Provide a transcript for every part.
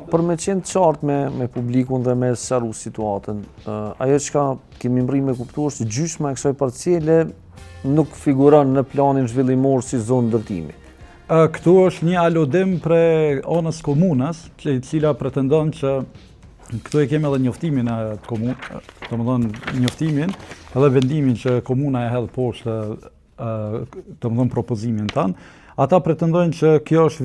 për me qenë qartë me publikun dhe me sqaru situatën, ajo që kemi mri me kuptu është që gjysma e kësaj parcele nuk figuron në planin zhvillimor si zonë ndërtimi. Këtu është një aludim për anës komunës, e cila pretendon që këtu e kemi edhe njoftimin e komunës, domethënë njoftimin edhe vendimin që komuna e hedh poshtë domethënë propozimin tanë. Ata pretendojnë që kjo është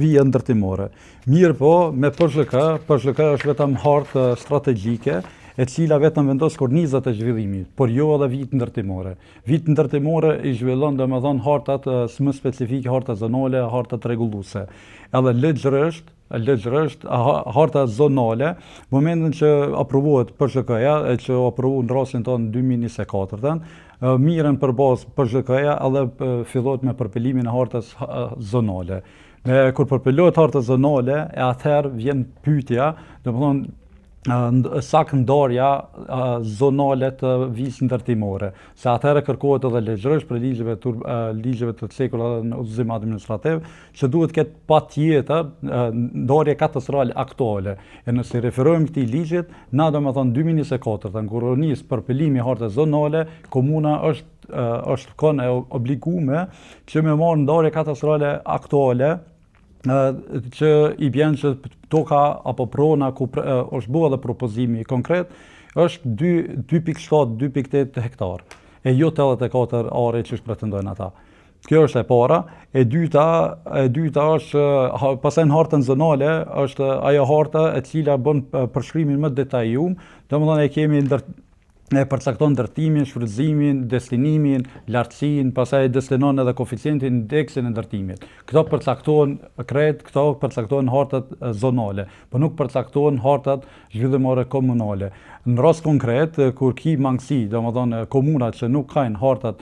vija ndërtimore. Mirë po, me PZK është vetëm hartë strategjike, e cila vetëm vendos kornizat e zhvillimit, por jo edhe vijë ndërtimore. Vijë ndërtimore i zhvillon domethënë hartat më specifike, hartat zonale, hartat rregulluese. Edhe ligjërisht harta zonale, momentin që aprovohet PZK-ja, e që aprovu në rastin tonë 2024-ën, miren për bazë PZK-ja edhe fillohet me përpilimin e hartës zonale. Kur përpilohet harta zonale, e atëherë vjen pyetja, domethënë sak ndarja zonale të vijës ndërtimore. Se atëherë kërkohet edhe ligjërisht për ligjeve të cekura në udhëzim administrativ, që duhet ketë patjetër ndarje katastrale aktuale. E nëse referohemi këtij ligjit, na domethënë 2024, kur nis përpilimi i hartës zonale, komuna është kanë obliguar që me marrë ndarje katastrale aktuale, që i bjen që toka apo prona ku është bërë edhe propozimi konkret, është 2.7-2.8 hektar, e jo 84 are që pretendojnë ata. Kjo është e para. E dyta është, pastaj në hartën zonale, është ajo harta e cila bën përshkrimin më detajum, domethënë e kemi e përcakton ndërtimin, shfrytëzimin, destinimin, lartësinë, pastaj destinon edhe koeficientin, indeksin e ndërtimit. Këto përcaktohen këto përcaktohen hartat zonale, por nuk përcaktohen hartat zhvillimore komunale. Në rast konkret, kur ki mangësi, domethënë komunat që nuk kanë hartat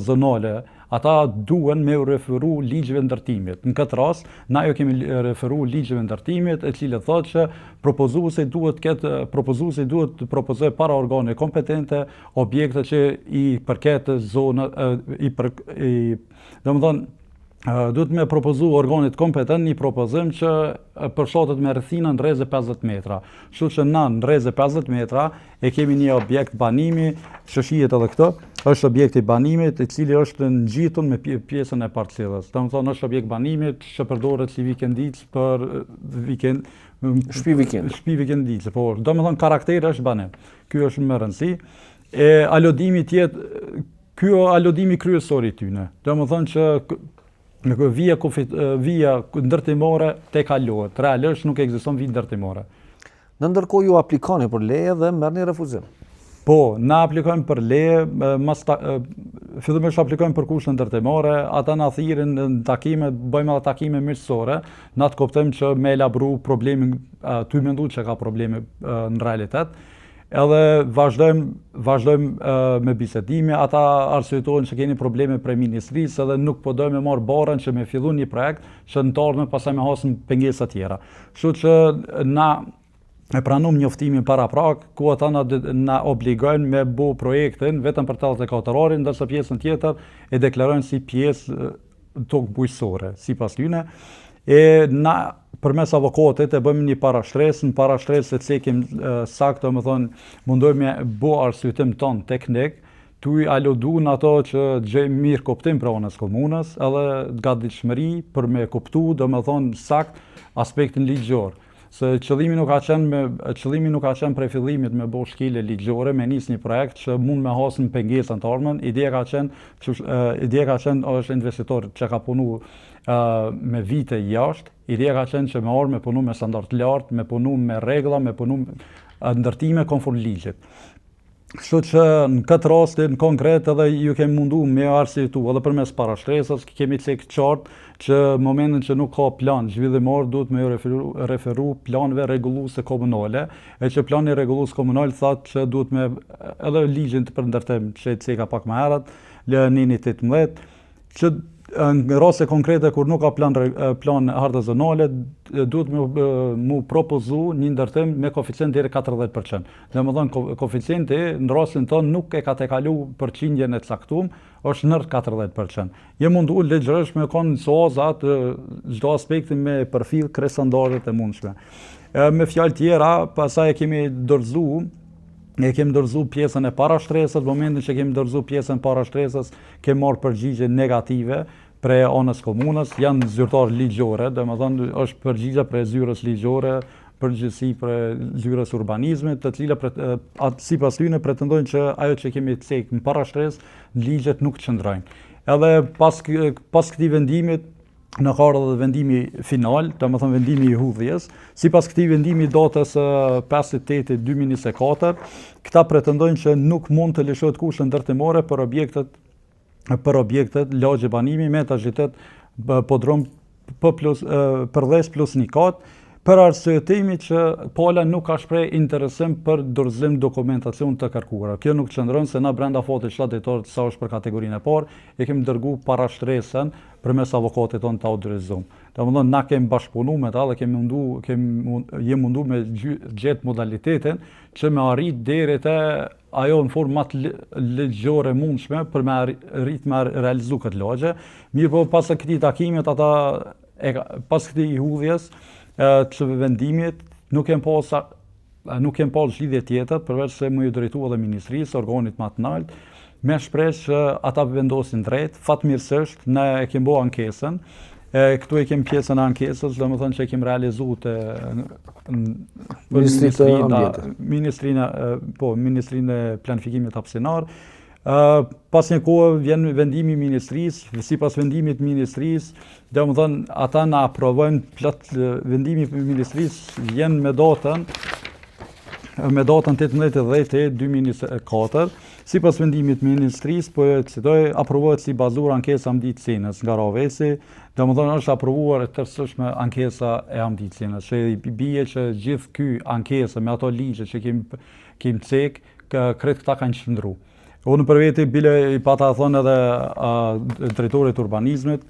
zonale, ata duhen me u referu ligjeve ndërtimit. Në këtë rast, na jo kemi referu ligjeve ndërtimit, e cilë thotë që propozuesi duhet të propozojë para organe kompetente objekte që i përket domethënë duhet me propozu organit kompetent një propozim që përshtatet me rrethina në rrezë 50 metra. Kështu që na në rrezë 50 metra e kemi një objekt banimi, që shihet edhe këto, është objekti banimit, i cili është ngjitur me pjesën e parcelës. Domethënë është objekt banimit që përdoret si vikendicë për shtëpi vikendicë, po. Domethënë karakteri është banim. Ky është më rëndësi. E alodimi tjetër, ky është alodimi kryesor i tyne. Domethënë që vija ndërtimore te kalohet. Realisht nuk ekziston vijë ndërtimore. Në ndërkohë ju aplikoni për leje dhe merrni refuzim. Po, na aplikojmë për leje, fillimisht aplikojmë për kushte ndërtimore, ata na thirrin në takime, bëjmë edhe takime miqësore, na të kuptojmë që me elabru problemin, ty mendu që ka probleme në realitet. Edhe vazhdojmë me bisedime, ata arsyetojnë që keni probleme prej ministrisë edhe nuk po dojmë me marrë barën që me fillu një projekt që në të ardhmen pastaj me hasëm pengesa tjera. Kështu që na e pranum njoftimin para prak, ku ata na obligojnë me bo projektin vetëm për 84 orë, ndërsa pjesën tjetër e deklarojnë si pjesë tokë bujqësore, sipas tyre. E na përmes avokatit e bëjmë një parashtresë, në parashtresë e cekim saktë, domethënë mundojmë me bo arsyetim ton teknik, tu i alodu në ato që gjejmë mirë kuptim për anës komunës, edhe gatishmëri për me kuptu, domethënë saktë aspektin ligjor. Se qëllimi nuk ka qenë prej fillimit me bo shkile ligjore, me nis një projekt që mund me hasën pengesën të ardhmen. Ideja ka qenë është investitor që ka punu me vite jashtë. Ideja ka qenë që me orë me punu me standard lartë, me punu me regla, me punu ndërtime konform ligjit. Kështu që në këtë rastin konkret edhe ju kemi mundu me arsyetu edhe përmes parashtresës, kemi cekë qartë që momentin që nuk ka plan zhvillimor duhet me referu planëve rregulluese komunale, e që plani rregullues komunal thotë që duhet me edhe ligjin të për ndërtim që ceka pak më herët, L118, që në raste konkrete kur nuk ka plan harta zonale, duhet mu propozu një ndërtim me koeficient deri 40%. Domethënë koeficienti në rastin tonë nuk e ka tekalu përqindjen e caktuar, është nër 40%. Je mundu legjërisht me kanë soza të çdo aspekti me përfil kresandaret e mundshme. Me fjalë tjera, pastaj e kemi dorëzu pjesën e parashtresës, në momentin që kemi dorëzu pjesën parashtresës, kemi marrë përgjigje negative prej anës komunës, janë zyrtar ligjore, domethënë është përgjigje prej zyrës ligjore, përgjithësi për zyrës urbanizmit, të cilat sipas tyre pretendojnë që ajo që kemi cek në parashtresë, ligjet nuk qëndrojnë. Edhe pas këtij vendimit në ka ardhur dhe vendimi final, domethënë vendimi i hudhjes. Sipas këtij vendimi datës 5/8/2024, këta pretendojnë që nuk mund të lëshohet kushte ndërtimore për objektet lagje banimi me etazhitet podrom përdes plus një kat, për arsyetimi që pala nuk ka shpreh interesim për dorëzim dokumentacion të kërkuara. Kjo nuk qëndron se na brenda fatit shtatorit sa është për kategorinë e parë, e kemi dërguar parashtresën përmes avokatit tonë të autorizuar. Domethënë na kemi bashkëpunuar me ta dhe jemi mundu me gjetë modalitetin që me arrit deri te ajo në formë më ligjore mundshme për me arrit me realizu këtë lagje. Mirë po pas këtij takimit pas këtij hudhjes të vendimit nuk kem pas lidhje tjetër përveç se më ju drejtua edhe ministrisë, organit më të lartë, me shpresë që ata vendosin drejt. Fatmirësisht ne e kemi bërë ankesën. Këtu e kemi pjesën e ankesës, domethënë që e kemi realizuar te Ministrinë e Planifikimit Hapsinar. Pas një kohë vjen vendimi i ministrisë, sipas vendimit ministrisë, domethënë ata na aprovojnë plot vendimi i ministrisë vjen me datën 18/10/2024. Sipas vendimit ministrisë, po e citoj, aprovohet si bazuar ankesa Hamdit Senës nga Ravesi, domethënë është aprovuar e tërësishme ankesa e Hamdit Senës, që bie që gjithë ky ankesa me ato ligje që kemi cek, krejt këta kanë qëndruar. Unë për veti bile i pata thonë edhe drejtorit urbanizmit,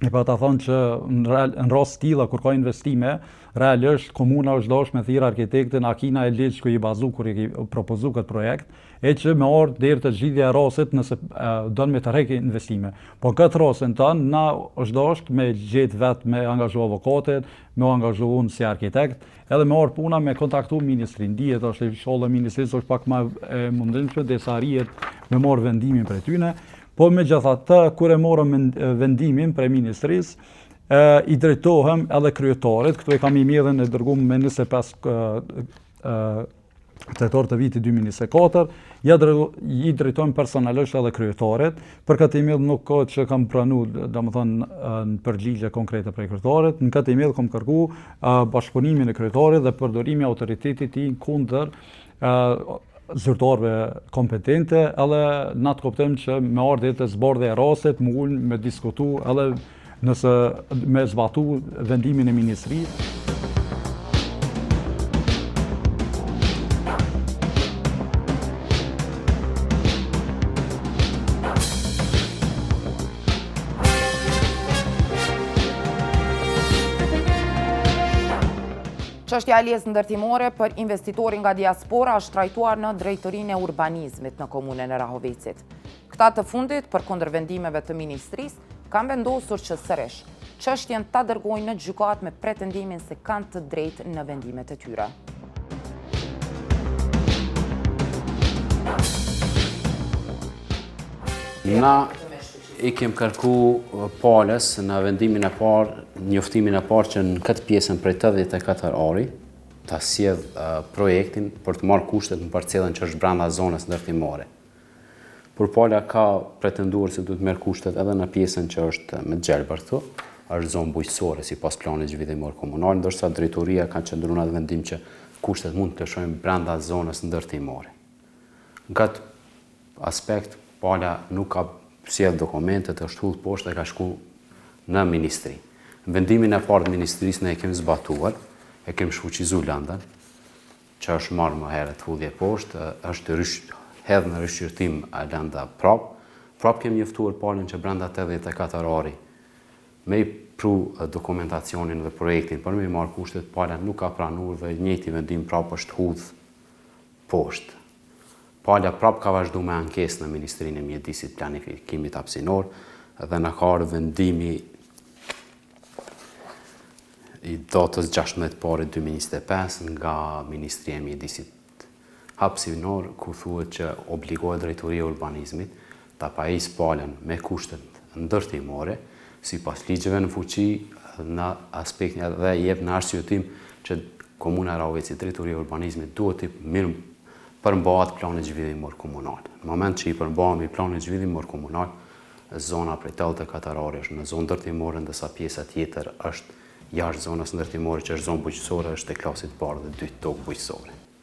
i pata thonë që në rast tilla kur ka investime, realisht komuna është dashur me thirr arkitektin Akina Eliç ku i bazu kur i propozu këtë projekt, e që me ardhë deri të zgjidhja e rastit nëse don me të rrek investime. Po në këtë rastin tonë na është dashur me gjetë vetë me angazhu avokatin, me angazhu unë si arkitekt, edhe me orë puna me kontaktu ministrin. Dihet është inshallah ministrisë është pak më e mundshme derisa arrihet me marrë vendimin prej tyne. Po megjithatë, kur e morëm vendimin prej ministrisë, i drejtohem edhe kryetarit. Këtu e kam i mirën e dërguar me 25 tetor të vitit 2024, i drejtojmë personalisht edhe kryetarit. Për këtë email nuk ka që kam pranuar, domethënë në përgjigje konkrete prej kryetarit. Në këtë email kam kërkuar bashkëpunimin e kryetarit dhe përdorimi i autoritetit i kundër zyrtarëve kompetente, edhe na të kuptojmë që me ardhje të zbardhja e rastit, më ulën me diskutu edhe nëse me zbatu vendimin e ministrisë. Çështja e ligjit ndërtimore për investitorin nga diaspora është trajtuar në Drejtorinë e Urbanizmit në komunën e Rahovecit. Këta të fundit, përkundër vendimeve të ministrisë, kanë vendosur që sërish çështjen ta dërgojnë në gjykatë me pretendimin se kanë të drejtë në vendimet e tyre. Na i kem kërku palës në vendimin e parë, njoftimin e parë që në këtë pjesën prej 84 ari, ta sjell projektin për të marrë kushtet në parcelën që është brenda zonës ndërtimore. Por pala ka pretenduar se duhet merr kushtet edhe në pjesën që është me Gjelbër këtu, është zonë bujqësore sipas planit zhvillimor komunal, ndërsa drejtoria ka qëndruar në vendim që kushtet mund të lëshojnë brenda zonës ndërtimore. Në këtë aspekt pala nuk ka sjell dokumentet, është hull poshtë dhe ka shku në ministri. Në vendimin e parë të ministrisë ne e kemi zbatuar, e kemi shfuqizuar lëndën, që është marrë më herët hullje poshtë, është hedhë në rishqyrtim lënda prap. Prap kemi njoftuar palën që brenda 84 ari me i pru dokumentacionin dhe projektin për me i marrë kushtet, pala nuk ka pranuar dhe njëti vendim prapë është hudh poshtë. Pala prapë ka vazhdu me ankesë në Ministrinë e Mjedisit Planifikimit Hapësinor dhe në ka ardhur vendimi i datës 16/01/2025 nga Ministria e Mjedisit Hapësinor, ku thuhet që obligohet Drejtoria e Urbanizmit ta pajisë palën me kushtet ndërtimore, sipas ligjeve në fuqi në aspektin dhe jep në arsyetim që Komuna e Rahovecit, Drejtoria e Urbanizmit duhet të mirë përmbahet plani zhvillimor komunal. Në moment që i përmbahemi plani zhvillimor komunal, zona prej 84 orë është në zonë ndërtimore, ndërsa pjesa tjetër është jashtë zonës ndërtimore, që është zonë bujqësore, është e klasit parë dhe 2 tokë bujqësore.